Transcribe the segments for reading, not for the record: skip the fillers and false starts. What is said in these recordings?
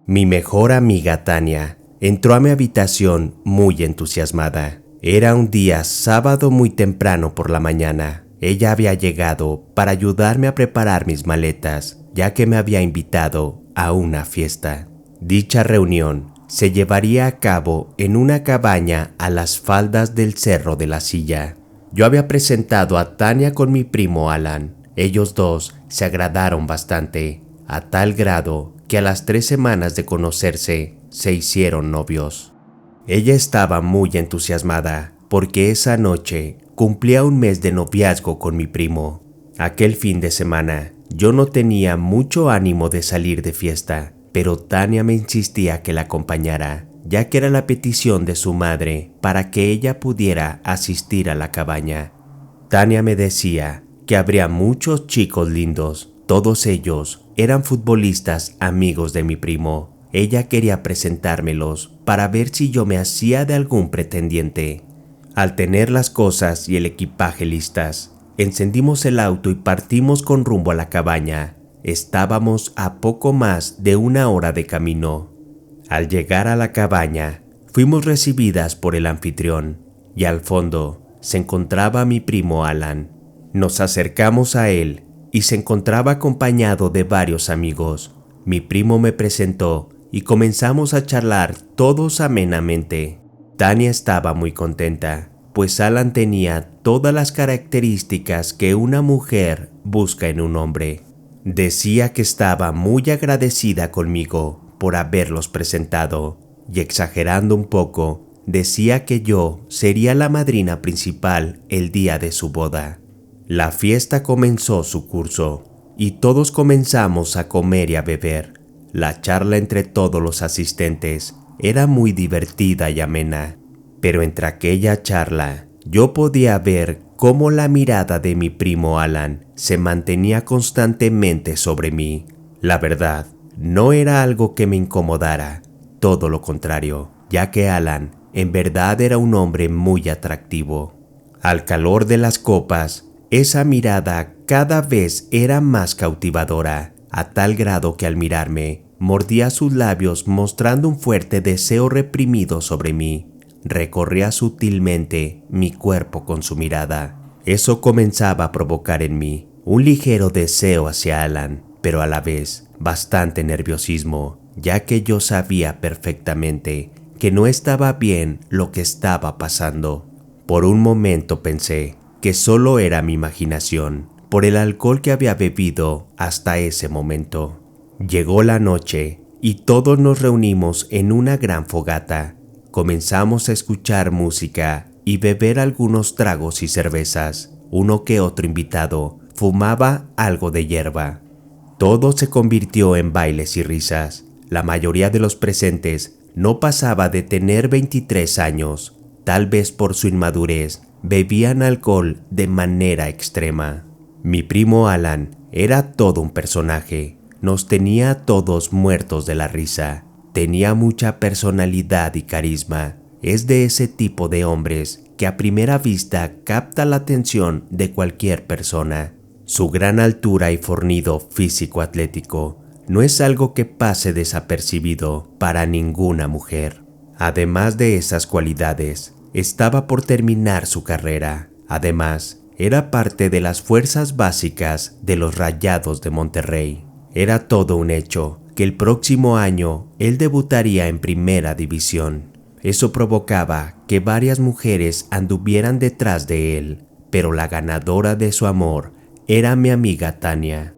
Mi mejor amiga Tania entró a mi habitación muy entusiasmada. Era un día sábado muy temprano por la mañana. Ella había llegado para ayudarme a preparar mis maletas, ya que me había invitado a una fiesta. Dicha reunión se llevaría a cabo en una cabaña a las faldas del Cerro de la Silla. Yo había presentado a Tania con mi primo Alan. Ellos dos se agradaron bastante, a tal grado que a las 3 semanas de conocerse se hicieron novios. Ella estaba muy entusiasmada porque esa noche cumplía un mes de noviazgo con mi primo. Aquel fin de semana yo no tenía mucho ánimo de salir de fiesta, pero Tania me insistía que la acompañara, ya que era la petición de su madre para que ella pudiera asistir a la cabaña. Tania me decía que habría muchos chicos lindos. Todos ellos eran futbolistas amigos de mi primo. Ella quería presentármelos para ver si yo me hacía de algún pretendiente. Al tener las cosas y el equipaje listas, encendimos el auto y partimos con rumbo a la cabaña. Estábamos a poco más de 1 hora de camino. Al llegar a la cabaña, fuimos recibidas por el anfitrión y al fondo se encontraba mi primo Alan. Nos acercamos a él y se encontraba acompañado de varios amigos. Mi primo me presentó y comenzamos a charlar todos amenamente. Tania estaba muy contenta, pues Alan tenía todas las características que una mujer busca en un hombre. Decía que estaba muy agradecida conmigo por haberlos presentado y, exagerando un poco, decía que yo sería la madrina principal el día de su boda. La fiesta comenzó su curso y todos comenzamos a comer y a beber. La charla entre todos los asistentes era muy divertida y amena, pero entre aquella charla yo podía ver cómo la mirada de mi primo Alan se mantenía constantemente sobre mí. La verdad, no era algo que me incomodara, todo lo contrario, ya que Alan en verdad era un hombre muy atractivo. Al calor de las copas, esa mirada cada vez era más cautivadora, a tal grado que al mirarme, mordía sus labios mostrando un fuerte deseo reprimido sobre mí. Recorría sutilmente mi cuerpo con su mirada. Eso comenzaba a provocar en mí un ligero deseo hacia Alan, pero a la vez bastante nerviosismo, ya que yo sabía perfectamente que no estaba bien lo que estaba pasando. Por un momento pensé que solo era mi imaginación, por el alcohol que había bebido hasta ese momento. Llegó la noche y todos nos reunimos en una gran fogata. Comenzamos a escuchar música y beber algunos tragos y cervezas. Uno que otro invitado fumaba algo de hierba. Todo se convirtió en bailes y risas. La mayoría de los presentes no pasaba de tener 23 años. Tal vez por su inmadurez, bebían alcohol de manera extrema. Mi primo Alan era todo un personaje. Nos tenía a todos muertos de la risa. Tenía mucha personalidad y carisma. Es de ese tipo de hombres que a primera vista capta la atención de cualquier persona. Su gran altura y fornido físico atlético no es algo que pase desapercibido para ninguna mujer. Además de esas cualidades, estaba por terminar su carrera. Además, era parte de las fuerzas básicas de los Rayados de Monterrey. Era todo un hecho que el próximo año él debutaría en Primera División. Eso provocaba que varias mujeres anduvieran detrás de él, pero la ganadora de su amor era mi amiga Tania.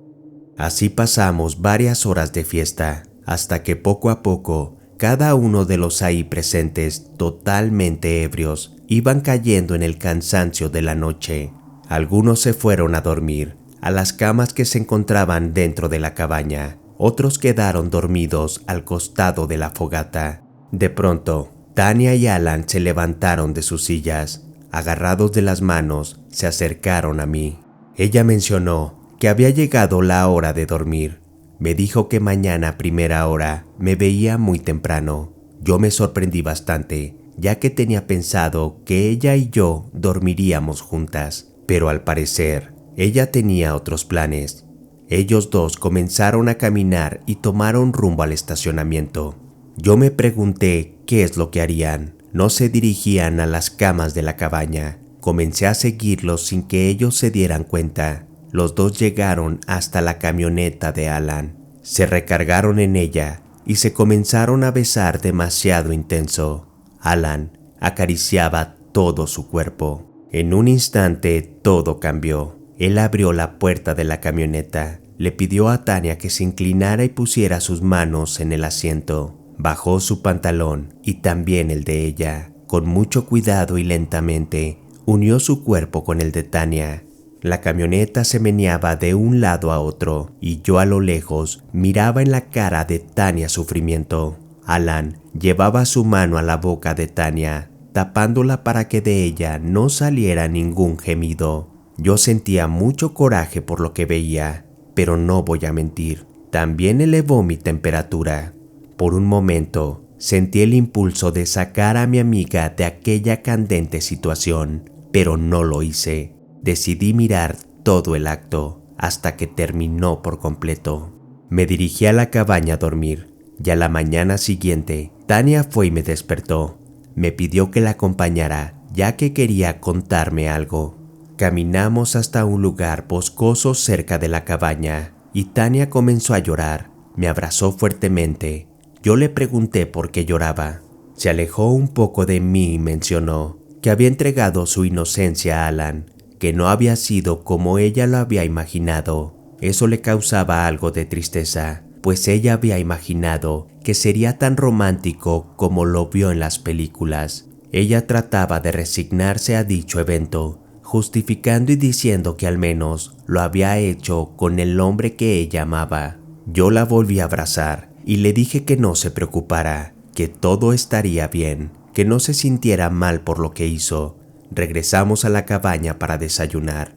Así pasamos varias horas de fiesta, hasta que poco a poco cada uno de los ahí presentes, totalmente ebrios, iban cayendo en el cansancio de la noche. Algunos se fueron a dormir a las camas que se encontraban dentro de la cabaña. Otros quedaron dormidos al costado de la fogata. De pronto, Tania y Alan se levantaron de sus sillas. Agarrados de las manos, se acercaron a mí. Ella mencionó que había llegado la hora de dormir. Me dijo que mañana a primera hora me veía muy temprano. Yo me sorprendí bastante, ya que tenía pensado que ella y yo dormiríamos juntas. Pero al parecer, ella tenía otros planes. Ellos dos comenzaron a caminar y tomaron rumbo al estacionamiento. Yo me pregunté qué es lo que harían. No se dirigían a las camas de la cabaña. Comencé a seguirlos sin que ellos se dieran cuenta. Los dos llegaron hasta la camioneta de Alan. Se recargaron en ella y se comenzaron a besar demasiado intenso. Alan acariciaba todo su cuerpo. En un instante todo cambió. Él abrió la puerta de la camioneta, le pidió a Tania que se inclinara y pusiera sus manos en el asiento. Bajó su pantalón y también el de ella. Con mucho cuidado y lentamente, unió su cuerpo con el de Tania. La camioneta se meneaba de un lado a otro y yo a lo lejos miraba en la cara de Tania sufrimiento. Alan llevaba su mano a la boca de Tania, tapándola para que de ella no saliera ningún gemido. Yo sentía mucho coraje por lo que veía, pero no voy a mentir, también elevó mi temperatura. Por un momento, sentí el impulso de sacar a mi amiga de aquella candente situación, pero no lo hice. Decidí mirar todo el acto hasta que terminó por completo. Me dirigí a la cabaña a dormir y a la mañana siguiente, Tania fue y me despertó. Me pidió que la acompañara ya que quería contarme algo. Caminamos hasta un lugar boscoso cerca de la cabaña y Tania comenzó a llorar. Me abrazó fuertemente. Yo le pregunté por qué lloraba. Se alejó un poco de mí y mencionó que había entregado su inocencia a Alan, que no había sido como ella lo había imaginado. Eso le causaba algo de tristeza, pues ella había imaginado que sería tan romántico como lo vio en las películas. Ella trataba de resignarse a dicho evento, justificando y diciendo que al menos lo había hecho con el hombre que ella amaba. Yo la volví a abrazar y le dije que no se preocupara, que todo estaría bien, que no se sintiera mal por lo que hizo. Regresamos a la cabaña para desayunar.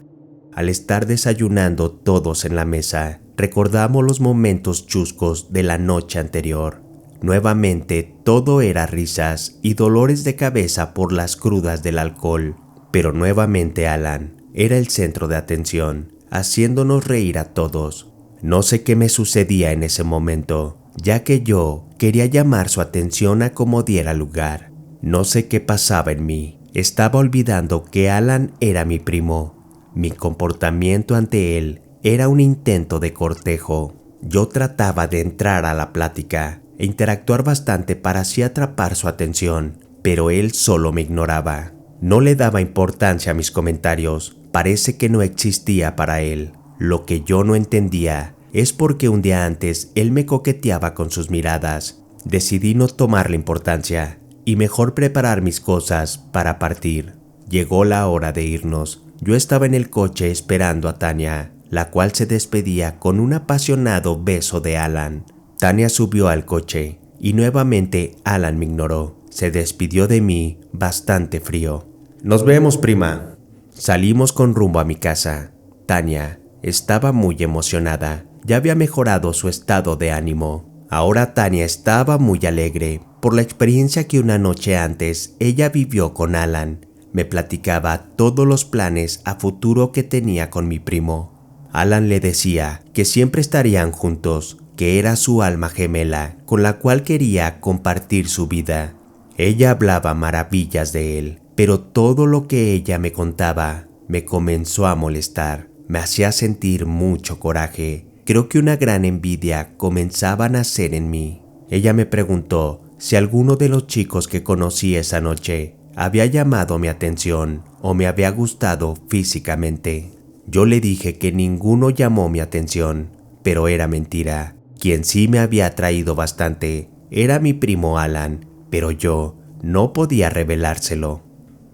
Al estar desayunando todos en la mesa, recordamos los momentos chuscos de la noche anterior. Nuevamente todo era risas y dolores de cabeza por las crudas del alcohol, pero nuevamente Alan era el centro de atención, haciéndonos reír a todos. No sé qué me sucedía en ese momento, ya que yo quería llamar su atención a como diera lugar. No sé qué pasaba en mí. Estaba olvidando que Alan era mi primo. Mi comportamiento ante él era un intento de cortejo. Yo trataba de entrar a la plática e interactuar bastante para así atrapar su atención, pero él solo me ignoraba. No le daba importancia a mis comentarios. Parece que no existía para él. Lo que yo no entendía es porque un día antes él me coqueteaba con sus miradas. Decidí no tomarle importancia y mejor preparar mis cosas para partir. Llegó la hora de irnos. Yo estaba en el coche esperando a Tania, la cual se despedía con un apasionado beso de Alan. Tania subió al coche y nuevamente Alan me ignoró. Se despidió de mí bastante frío. «Nos vemos, prima». Salimos con rumbo a mi casa. Tania estaba muy emocionada. Ya había mejorado su estado de ánimo. Ahora Tania estaba muy alegre por la experiencia que una noche antes ella vivió con Alan. Me platicaba todos los planes a futuro que tenía con mi primo. Alan le decía que siempre estarían juntos, que era su alma gemela con la cual quería compartir su vida. Ella hablaba maravillas de él, pero todo lo que ella me contaba me comenzó a molestar. Me hacía sentir mucho coraje. Creo que una gran envidia comenzaba a nacer en mí. Ella me preguntó si alguno de los chicos que conocí esa noche había llamado mi atención o me había gustado físicamente. Yo le dije que ninguno llamó mi atención, pero era mentira. Quien sí me había atraído bastante era mi primo Alan, pero yo no podía revelárselo.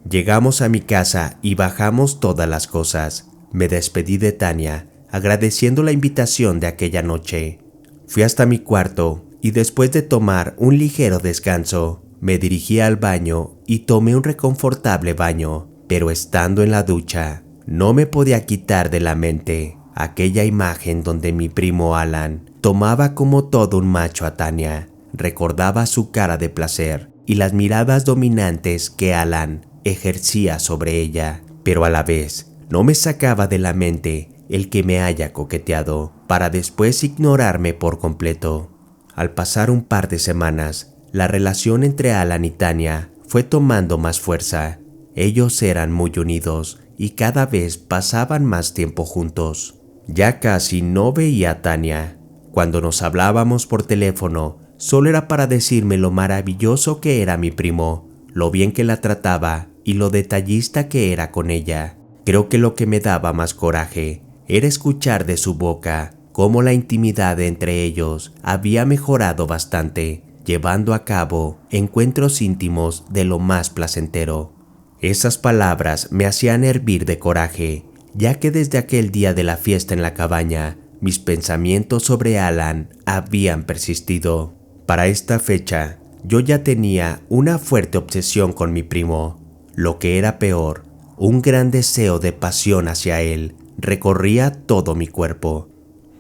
Llegamos a mi casa y bajamos todas las cosas. Me despedí de Tania, agradeciendo la invitación de aquella noche. Fui hasta mi cuarto y después de tomar un ligero descanso, me dirigí al baño y tomé un reconfortable baño, pero estando en la ducha, no me podía quitar de la mente aquella imagen donde mi primo Alan tomaba como todo un macho a Tania. Recordaba su cara de placer y las miradas dominantes que Alan ejercía sobre ella, pero a la vez no me sacaba de la mente el que me haya coqueteado. para después ignorarme por completo. Al pasar un par de semanas, la relación entre Alan y Tanya fue tomando más fuerza. Ellos eran muy unidos y cada vez pasaban más tiempo juntos. Ya casi no veía a Tanya. Cuando nos hablábamos por teléfono, solo era para decirme lo maravilloso que era mi primo, lo bien que la trataba y lo detallista que era con ella. Creo que lo que me daba más coraje era escuchar de su boca cómo la intimidad entre ellos había mejorado bastante, llevando a cabo encuentros íntimos de lo más placentero. Esas palabras me hacían hervir de coraje, ya que desde aquel día de la fiesta en la cabaña, mis pensamientos sobre Alan habían persistido. Para esta fecha, yo ya tenía una fuerte obsesión con mi primo. Lo que era peor, un gran deseo de pasión hacia él recorría todo mi cuerpo.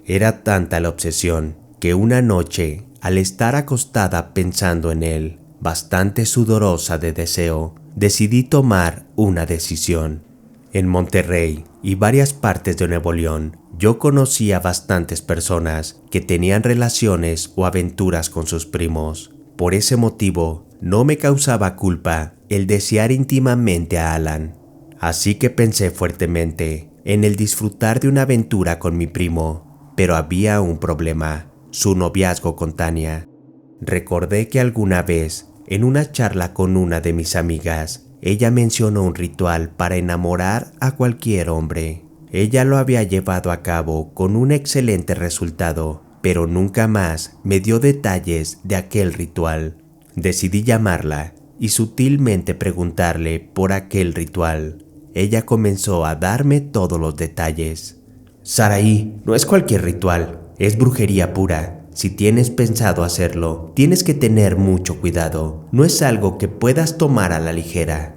Era tanta la obsesión que una noche, al estar acostada pensando en él, bastante sudorosa de deseo, decidí tomar una decisión. En Monterrey y varias partes de Nuevo León, yo conocía bastantes personas que tenían relaciones o aventuras con sus primos. Por ese motivo, no me causaba culpa el desear íntimamente a Alan. Así que pensé fuertemente en el disfrutar de una aventura con mi primo, pero había un problema: su noviazgo con Tanya. Recordé que alguna vez, en una charla con una de mis amigas, ella mencionó un ritual para enamorar a cualquier hombre. Ella lo había llevado a cabo con un excelente resultado, pero nunca más me dio detalles de aquel ritual. Decidí llamarla y sutilmente preguntarle por aquel ritual. Ella comenzó a darme todos los detalles. Saraí, no es cualquier ritual, es brujería pura. Si tienes pensado hacerlo, tienes que tener mucho cuidado. No es algo que puedas tomar a la ligera.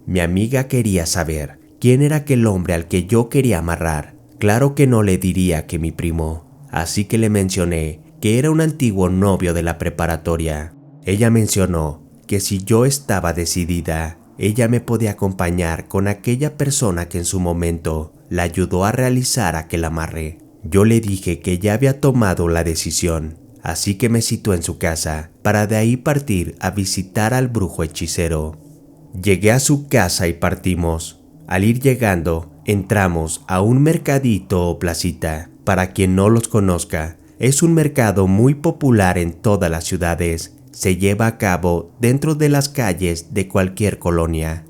Mi amiga quería saber quién era aquel hombre al que yo quería amarrar. Claro que no le diría que mi primo, así que le mencioné que era un antiguo novio de la preparatoria. Ella mencionó que si yo estaba decidida, ella me podía acompañar con aquella persona que en su momento la ayudó a realizar aquel amarre. Yo le dije que ya había tomado la decisión, así que me citó en su casa para de ahí partir a visitar al brujo hechicero. Llegué a su casa y partimos. Al ir llegando, entramos a un mercadito o placita. Para quien no los conozca, es un mercado muy popular en todas las ciudades. Se lleva a cabo dentro de las calles de cualquier colonia.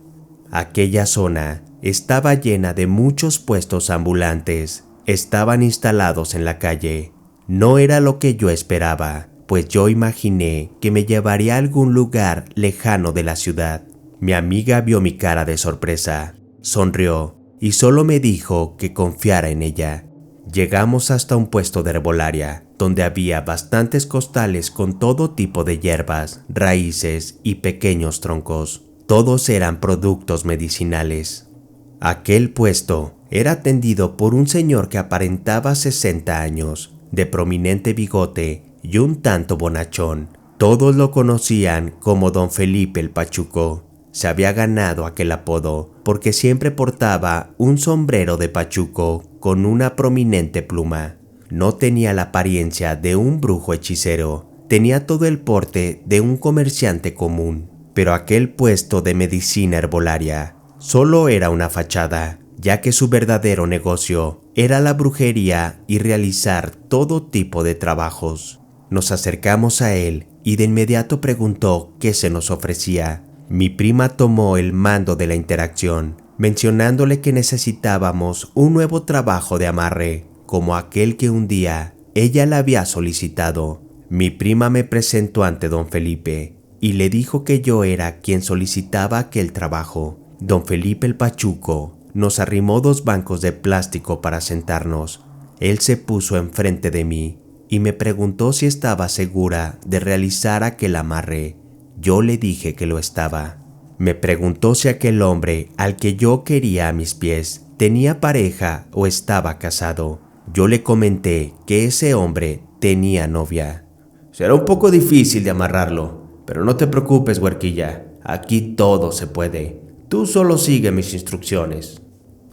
Aquella zona estaba llena de muchos puestos ambulantes. Estaban instalados en la calle. No era lo que yo esperaba, pues yo imaginé que me llevaría a algún lugar lejano de la ciudad. Mi amiga vio mi cara de sorpresa, sonrió y solo me dijo que confiara en ella. Llegamos hasta un puesto de herbolaria, donde había bastantes costales con todo tipo de hierbas, raíces y pequeños troncos. Todos eran productos medicinales. Aquel puesto era atendido por un señor que aparentaba 60 años, de prominente bigote y un tanto bonachón. Todos lo conocían como Don Felipe el Pachuco. Se había ganado aquel apodo porque siempre portaba un sombrero de pachuco con una prominente pluma. No tenía la apariencia de un brujo hechicero, tenía todo el porte de un comerciante común, pero aquel puesto de medicina herbolaria solo era una fachada, ya que su verdadero negocio era la brujería y realizar todo tipo de trabajos. Nos acercamos a él y de inmediato preguntó qué se nos ofrecía. Mi prima tomó el mando de la interacción, mencionándole que necesitábamos un nuevo trabajo de amarre, como aquel que un día ella le había solicitado. Mi prima me presentó ante don Felipe y le dijo que yo era quien solicitaba aquel trabajo. Don Felipe el Pachuco nos arrimó 2 bancos de plástico para sentarnos. Él se puso enfrente de mí y me preguntó si estaba segura de realizar aquel amarre. Yo le dije que lo estaba. Me preguntó si aquel hombre al que yo quería a mis pies tenía pareja o estaba casado. Yo le comenté que ese hombre tenía novia. Será un poco difícil de amarrarlo, pero no te preocupes, huerquilla. Aquí todo se puede. Tú solo sigue mis instrucciones.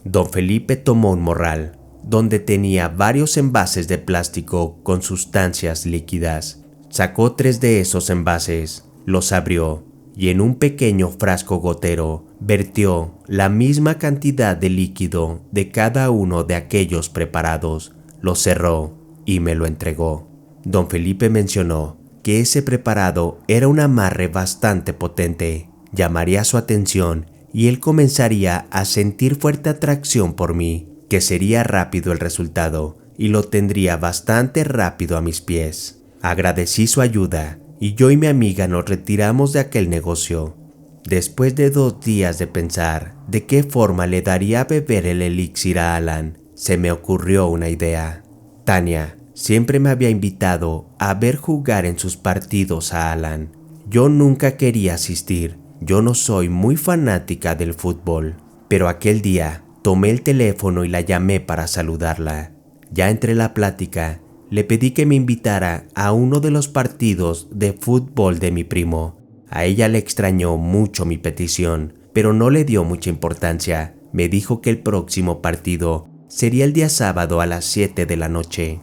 Don Felipe tomó un morral, donde tenía varios envases de plástico con sustancias líquidas. Sacó 3 de esos envases, los abrió y en un pequeño frasco gotero vertió la misma cantidad de líquido de cada uno de aquellos preparados, lo cerró y me lo entregó. Don Felipe mencionó que ese preparado era un amarre bastante potente, llamaría su atención y él comenzaría a sentir fuerte atracción por mí, que sería rápido el resultado y lo tendría bastante rápido a mis pies. Agradecí su ayuda y yo y mi amiga nos retiramos de aquel negocio. Después de 2 días de pensar de qué forma le daría a beber el elixir a Alan, se me ocurrió una idea. Tania siempre me había invitado a ver jugar en sus partidos a Alan. Yo nunca quería asistir, yo no soy muy fanática del fútbol, pero aquel día tomé el teléfono y la llamé para saludarla. Ya entre la plática, le pedí que me invitara a uno de los partidos de fútbol de mi primo. A ella le extrañó mucho mi petición, pero no le dio mucha importancia. Me dijo que el próximo partido sería el día sábado a las 7 de la noche.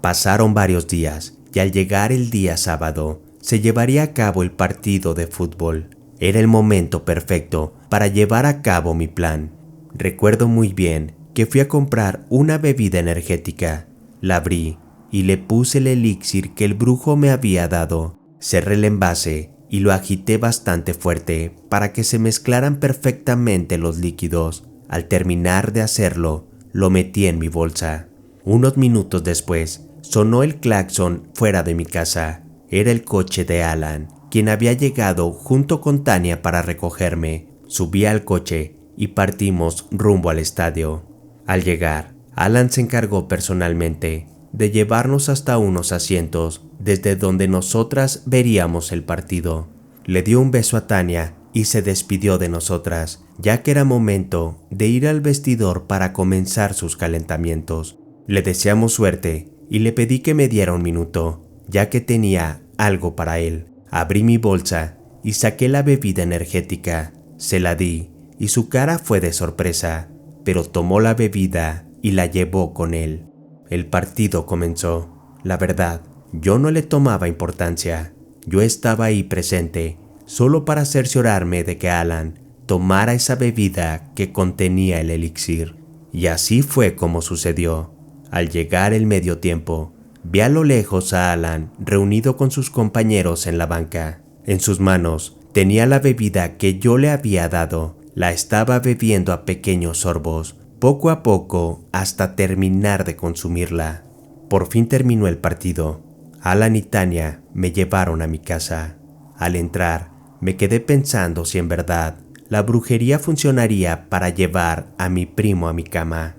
Pasaron varios días y al llegar el día sábado se llevaría a cabo el partido de fútbol. Era el momento perfecto para llevar a cabo mi plan. Recuerdo muy bien que fui a comprar una bebida energética. La abrí y le puse el elixir que el brujo me había dado. Cerré el envase y lo agité bastante fuerte para que se mezclaran perfectamente los líquidos. Al terminar de hacerlo, lo metí en mi bolsa. Unos minutos después, sonó el claxon fuera de mi casa. Era el coche de Alan, quien había llegado junto con Tania para recogerme. Subí al coche y partimos rumbo al estadio. Al llegar, Alan se encargó personalmente de llevarnos hasta unos asientos desde donde nosotras veríamos el partido. Le dio un beso a Tania y se despidió de nosotras, ya que era momento de ir al vestidor para comenzar sus calentamientos. Le deseamos suerte y le pedí que me diera un minuto, ya que tenía algo para él. Abrí mi bolsa y saqué la bebida energética. Se la di y su cara fue de sorpresa, pero tomó la bebida y la llevó con él. El partido comenzó. La verdad, yo no le tomaba importancia. Yo estaba ahí presente, solo para cerciorarme de que Alan tomara esa bebida que contenía el elixir. Y así fue como sucedió. Al llegar el medio tiempo, vi a lo lejos a Alan reunido con sus compañeros en la banca. En sus manos tenía la bebida que yo le había dado. La estaba bebiendo a pequeños sorbos, poco a poco hasta terminar de consumirla. Por fin terminó el partido. Alan y Tania me llevaron a mi casa. Al entrar, me quedé pensando si en verdad la brujería funcionaría para llevar a mi primo a mi cama.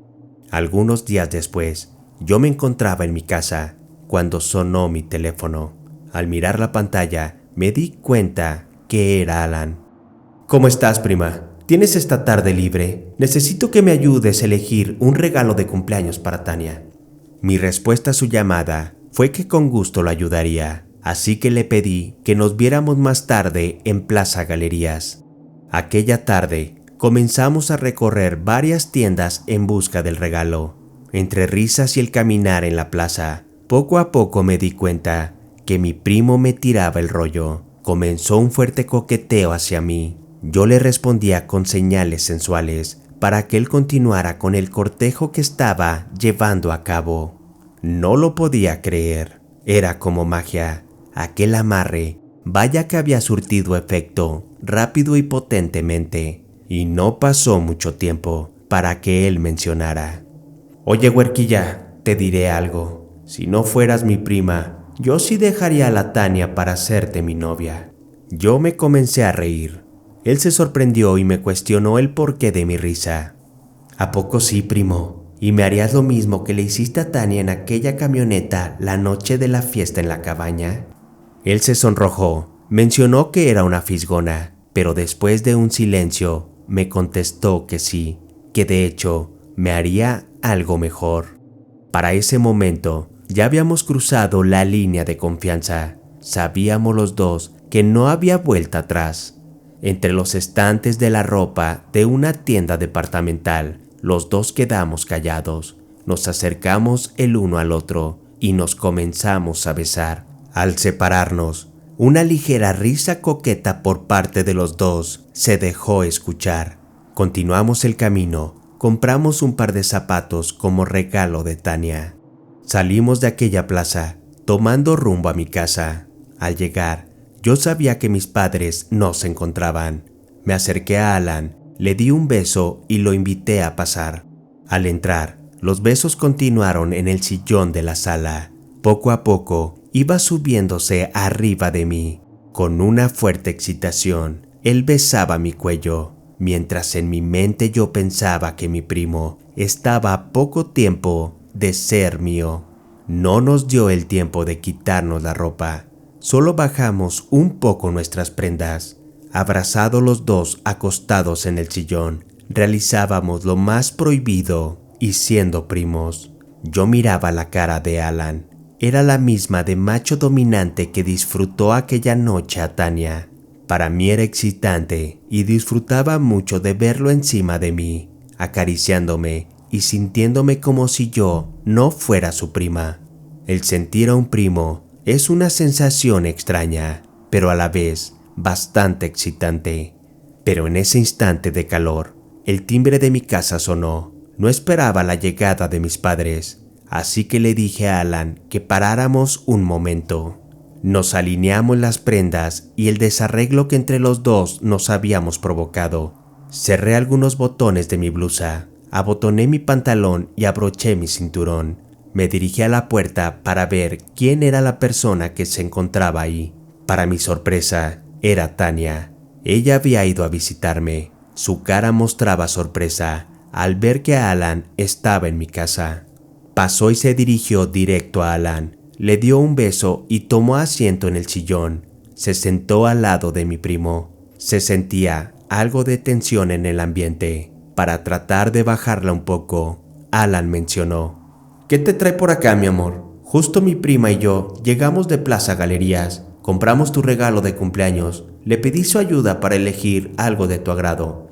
Algunos días después, yo me encontraba en mi casa cuando sonó mi teléfono. Al mirar la pantalla, me di cuenta que era Alan. ¿Cómo estás, prima? ¿Tienes esta tarde libre? Necesito que me ayudes a elegir un regalo de cumpleaños para Tania. Mi respuesta a su llamada fue que con gusto lo ayudaría, así que le pedí que nos viéramos más tarde en Plaza Galerías. Aquella tarde comenzamos a recorrer varias tiendas en busca del regalo. Entre risas y el caminar en la plaza, poco a poco me di cuenta que mi primo me tiraba el rollo. Comenzó un fuerte coqueteo hacia mí. Yo le respondía con señales sensuales para que él continuara con el cortejo que estaba llevando a cabo. No lo podía creer. Era como magia. Aquel amarre, vaya que había surtido efecto rápido y potentemente. Y no pasó mucho tiempo para que él mencionara: «Oye, huerquilla, te diré algo. Si no fueras mi prima, yo sí dejaría a la Tania para hacerte mi novia». Yo me comencé a reír. Él se sorprendió y me cuestionó el porqué de mi risa. «¿A poco sí, primo? ¿Y me harías lo mismo que le hiciste a Tania en aquella camioneta la noche de la fiesta en la cabaña?» Él se sonrojó, mencionó que era una fisgona, pero después de un silencio me contestó que sí, que de hecho me haría algo mejor. Para ese momento ya habíamos cruzado la línea de confianza. Sabíamos los dos que no había vuelta atrás. Entre los estantes de la ropa de una tienda departamental, los dos quedamos callados. nos acercamos el uno al otro y nos comenzamos a besar. Al separarnos, una ligera risa coqueta por parte de los dos se dejó escuchar. Continuamos el camino. Compramos un par de zapatos como regalo de Tania. Salimos de aquella plaza, tomando rumbo a mi casa. Al llegar, yo sabía que mis padres no se encontraban. Me acerqué a Alan, le di un beso y lo invité a pasar. Al entrar, los besos continuaron en el sillón de la sala. Poco a poco, iba subiéndose arriba de mí. Con una fuerte excitación, él besaba mi cuello, mientras en mi mente yo pensaba que mi primo estaba a poco tiempo de ser mío. No nos dio el tiempo de quitarnos la ropa. Solo bajamos un poco nuestras prendas. Abrazados los dos acostados en el sillón, realizábamos lo más prohibido y siendo primos. Yo miraba la cara de Alan. Era la misma de macho dominante que disfrutó aquella noche a Tania. Para mí era excitante y disfrutaba mucho de verlo encima de mí, acariciándome y sintiéndome como si yo no fuera su prima. El sentir a un primo es una sensación extraña, pero a la vez bastante excitante. Pero en ese instante de calor, el timbre de mi casa sonó. No esperaba la llegada de mis padres, así que le dije a Alan que paráramos un momento. Nos alineamos las prendas y el desarreglo que entre los dos nos habíamos provocado. Cerré algunos botones de mi blusa, abotoné mi pantalón y abroché mi cinturón. Me dirigí a la puerta para ver quién era la persona que se encontraba ahí. Para mi sorpresa, era Tania. Ella había ido a visitarme. Su cara mostraba sorpresa al ver que Alan estaba en mi casa. Pasó y se dirigió directo a Alan. Le dio un beso y tomó asiento en el sillón. Se sentó al lado de mi primo. Se sentía algo de tensión en el ambiente. Para tratar de bajarla un poco, Alan mencionó: ¿Qué te trae por acá, mi amor? Justo mi prima y yo llegamos de Plaza Galerías. Compramos tu regalo de cumpleaños. Le pedí su ayuda para elegir algo de tu agrado.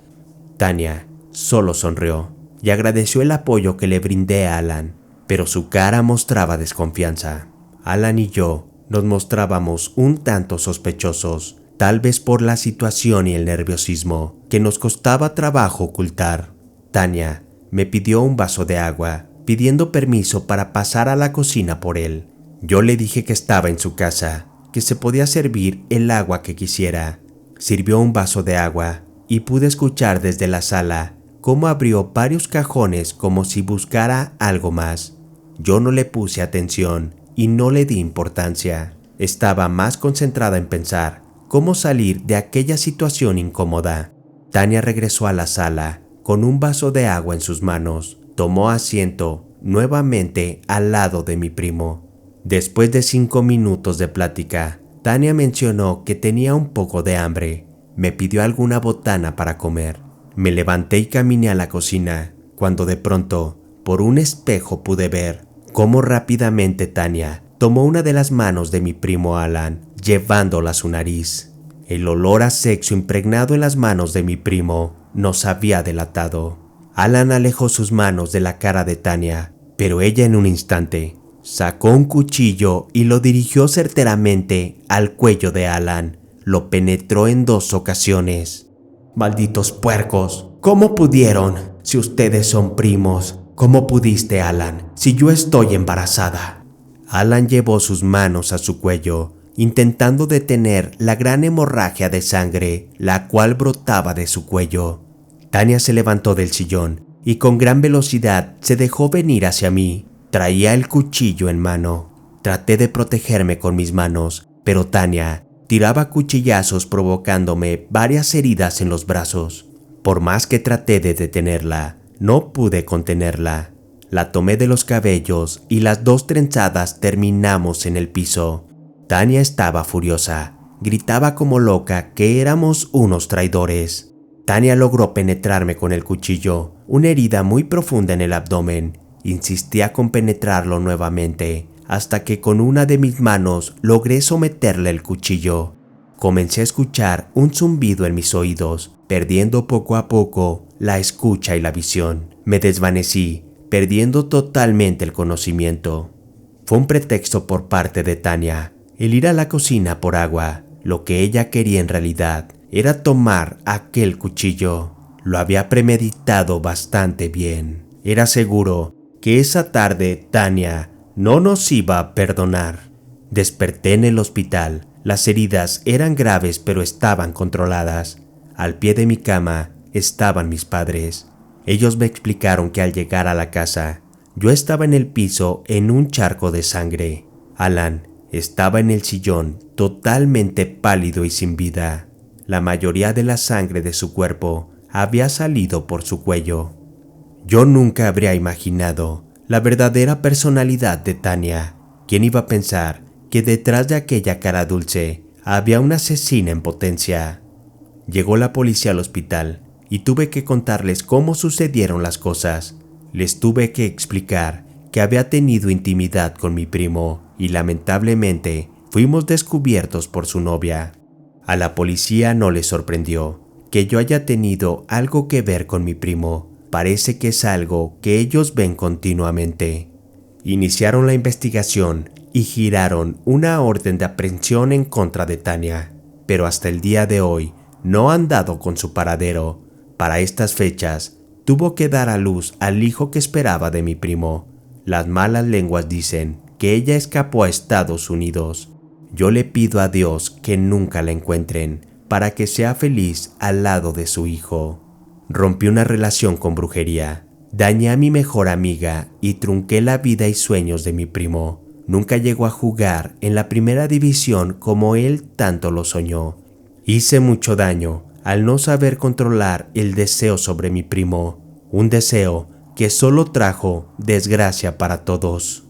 Tania solo sonrió y agradeció el apoyo que le brindé a Alan, pero su cara mostraba desconfianza. Alan y yo nos mostrábamos un tanto sospechosos, tal vez por la situación y el nerviosismo que nos costaba trabajo ocultar. Tania me pidió un vaso de agua, pidiendo permiso para pasar a la cocina por él. Yo le dije que estaba en su casa, que se podía servir el agua que quisiera. Sirvió un vaso de agua y pude escuchar desde la sala cómo abrió varios cajones como si buscara algo más. Yo no le puse atención y no le di importancia. Estaba más concentrada en pensar cómo salir de aquella situación incómoda. Tania regresó a la sala con un vaso de agua en sus manos. Tomó asiento nuevamente al lado de mi primo. Después de 5 minutos de plática, Tania mencionó que tenía un poco de hambre. Me pidió alguna botana para comer. Me levanté y caminé a la cocina, cuando de pronto, por un espejo pude ver cómo rápidamente Tania tomó una de las manos de mi primo Alan, llevándola a su nariz. El olor a sexo impregnado en las manos de mi primo nos había delatado. Alan alejó sus manos de la cara de Tania, pero ella en un instante sacó un cuchillo y lo dirigió certeramente al cuello de Alan. Lo penetró en 2 ocasiones. «Malditos puercos, ¿cómo pudieron? Si ustedes son primos, ¿cómo pudiste, Alan, si yo estoy embarazada?» Alan llevó sus manos a su cuello, intentando detener la gran hemorragia de sangre, la cual brotaba de su cuello. Tania se levantó del sillón y con gran velocidad se dejó venir hacia mí. Traía el cuchillo en mano. Traté de protegerme con mis manos, pero Tania tiraba cuchillazos provocándome varias heridas en los brazos. Por más que traté de detenerla, no pude contenerla. La tomé de los cabellos y las 2 trenzadas terminamos en el piso. Tania estaba furiosa. Gritaba como loca que éramos unos traidores. Tania logró penetrarme con el cuchillo, una herida muy profunda en el abdomen. Insistía con penetrarlo nuevamente, hasta que con una de mis manos logré someterle el cuchillo. Comencé a escuchar un zumbido en mis oídos, perdiendo poco a poco la escucha y la visión. Me desvanecí, perdiendo totalmente el conocimiento. Fue un pretexto por parte de Tania el ir a la cocina por agua. Lo que ella quería en realidad era tomar aquel cuchillo. Lo había premeditado bastante bien. Era seguro que esa tarde Tania no nos iba a perdonar. Desperté en el hospital. Las heridas eran graves, pero estaban controladas. Al pie de mi cama estaban mis padres. Ellos me explicaron que al llegar a la casa, yo estaba en el piso en un charco de sangre. Alan estaba en el sillón, totalmente pálido y sin vida. La mayoría de la sangre de su cuerpo había salido por su cuello. Yo nunca habría imaginado la verdadera personalidad de Tania. ¿Quién iba a pensar que detrás de aquella cara dulce había una asesina en potencia? Llegó la policía al hospital y tuve que contarles cómo sucedieron las cosas. Les tuve que explicar que había tenido intimidad con mi primo y lamentablemente fuimos descubiertos por su novia. A la policía no les sorprendió que yo haya tenido algo que ver con mi primo. Parece que es algo que ellos ven continuamente. Iniciaron la investigación y giraron una orden de aprehensión en contra de Tania, pero hasta el día de hoy no han dado con su paradero. Para estas fechas, tuvo que dar a luz al hijo que esperaba de mi primo. Las malas lenguas dicen que ella escapó a Estados Unidos. Yo le pido a Dios que nunca la encuentren, para que sea feliz al lado de su hijo. Rompí una relación con brujería, dañé a mi mejor amiga y trunqué la vida y sueños de mi primo. Nunca llegó a jugar en la primera división como él tanto lo soñó. Hice mucho daño al no saber controlar el deseo sobre mi primo, un deseo que solo trajo desgracia para todos.